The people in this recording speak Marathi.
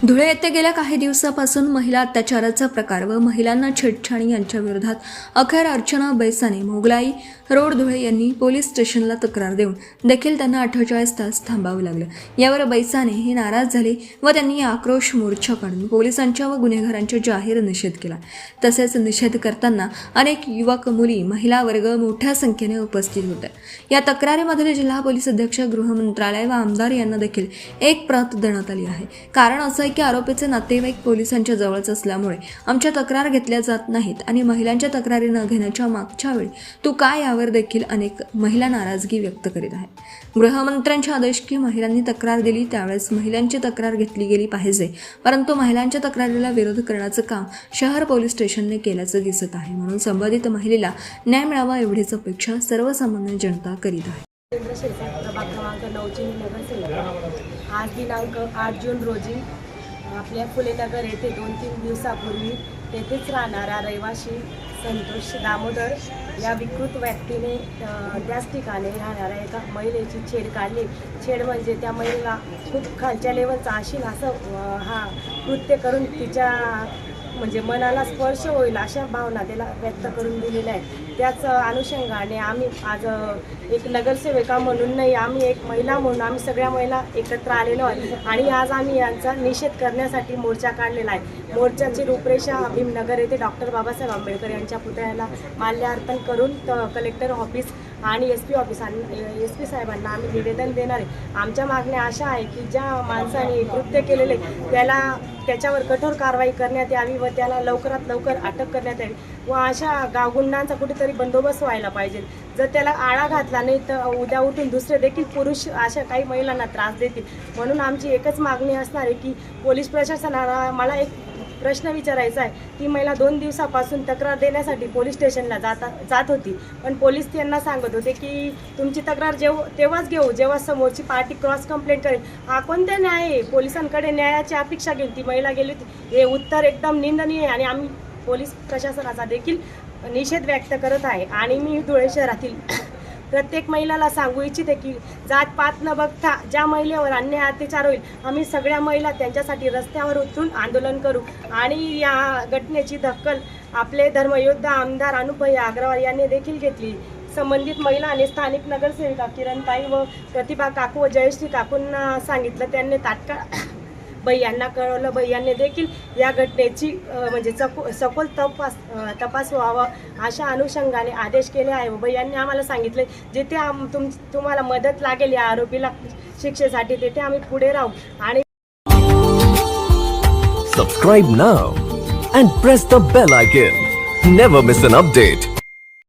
धुळे येथे गेल्या काही दिवसापासून महिला अत्याचाराचा प्रकार व महिलांना छेडछाड यांच्या विरोधात अखेर अर्चना बैसाने मोगलाई रोड धुळे यांनी पोलीस स्टेशनला तक्रार देऊन देखील त्यांना 48 तास थांबावं लागलं। यावर बैसाने हे नाराज झाले व त्यांनी आक्रोश मोर्चा काढून पोलिसांच्या व गुन्हेगारांचा जाहीर निषेध केला। तसेच निषेध करताना अनेक युवक मुली महिला वर्ग मोठ्या संख्येने उपस्थित होते। या तक्रारीमध्ये जिल्हा पोलीस अधीक्षक गृह मंत्रालय व आमदार यांना देखील एक प्रत देण्यात आली आहे। कारण असं की आरोपीचे नातेवाईक पोलिसांच्या जवळच असल्यामुळे आमच्या तक्रार घेतल्या जात नाहीत आणि महिलांच्या तक्रारी न घेण्याच्या मागच्या वेळी तू काय यावर देखील अनेक महिला नाराजगी व्यक्त करीत आहेत। गृहमंत्र्यांचे आदेश की महिलांनी तक्रार दिली त्यावेळेस महिलांची तक्रार घेतली गेली पाहिजे, परंतु महिलांच्या तक्रारीला विरोध करण्याचं काम शहर पोलीस स्टेशनने केल्याचं दिसत आहे। म्हणून संबंधित महिलेला न्याय मिळावा एवढीच अपेक्षा सर्वसामान्य जनता करीत आहे। आज दिनांक 8 जून रोजी आपल्या फुलेनगर येथे 2-3 दिवसापूर्वी तेथेच राहणाऱ्या रहिवासी संतोष दामोदर या विकृत व्यक्तीने त्याच ठिकाणी राहणाऱ्या एका महिलेची छेड काढली। छेड म्हणजे त्या महिलेला खूप खालच्या लेवलचा असेल असं हा कृत्य करून तिच्या म्हणजे मनाला स्पर्श होईल अशा भावना त्याला व्यक्त करून दिलेल्या आहेत। त्याच अनुषंगाने आम्ही आज एक नगरसेविका म्हणून नाही, आम्ही एक महिला म्हणून आम्ही सगळ्या महिला एकत्र आलेलो आहोत आणि आज आम्ही यांचा निषेध करण्यासाठी मोर्चा काढलेला आहे। मोर्चाची रूपरेषा भीमनगर येथे डॉक्टर बाबासाहेब आंबेडकर यांच्या पुतळ्याला माल्यार्पण करून कलेक्टर ऑफिस आणि SP साहेबांना आम्ही निवेदन देणार आहे। आमच्या मागण्या अशा आहे की ज्या माणसाने कृत्य केलेले त्याच्यावर कठोर कारवाई करण्यात यावी व त्याला लवकरात लवकर अटक करण्यात यावी व अशा गावगुंडांचा कुठेतरी बंदोबस्त व्हायला पाहिजे। जर त्याला आळा घातला नाही तर उद्या उठून दुसरे देखील पुरुष अशा काही महिलांना त्रास देतील। म्हणून आमची एकच मागणी असणार आहे की पोलीस प्रशासनाला मला एक प्रश्न विचारायचा आहे। ती महिला 2 दिवसापासून तक्रार देण्यासाठी पोलीस स्टेशनला जात होती, पण पोलीस त्यांना सांगत होते की तुमची तक्रार तेव्हाच घेऊ जेव्हा समोरची पार्टी क्रॉस कंप्लेंट करेल। हा कोणता न्याय आहे? पोलिसांकडे न्यायाची अपेक्षा घेऊन ती महिला गेली होती। हे उत्तर एकदम निंदनीय आहे आणि आम्ही पोलीस प्रशासनाचा देखील निषेध व्यक्त करत आहे। आणि मी धुळे शहरातील प्रत्येक महिलाला सांगू इच्छिते की जातपात न बघता ज्या महिलेवर अन्याय अत्याचार होईल आम्ही सगळ्या महिला त्यांच्यासाठी रस्त्यावर उतरून आंदोलन करू। आणि या घटनेची दखल आपले धर्मयोद्धा आमदार अनुपया अग्रवाल यांनी देखील घेतली। संबंधित महिला आणि स्थानिक नगरसेविका किरणताई व प्रतिभा काकू व जयश्री काकूंना सांगितलं, त्यांनी तात्काळ भैयांना कळवलं। भैयांनी देखील या घटनेची म्हणजे सखोल तपास व्हावा अशा अनुषंगाने आदेश केले आहे व भैयांनी आम्हाला सांगितले जिथे तुम्हाला मदत लागेल या आरोपीला शिक्षेसाठी तिथे आम्ही पुढे राहू। आणि subscribe now and press the bell icon. Never miss an update.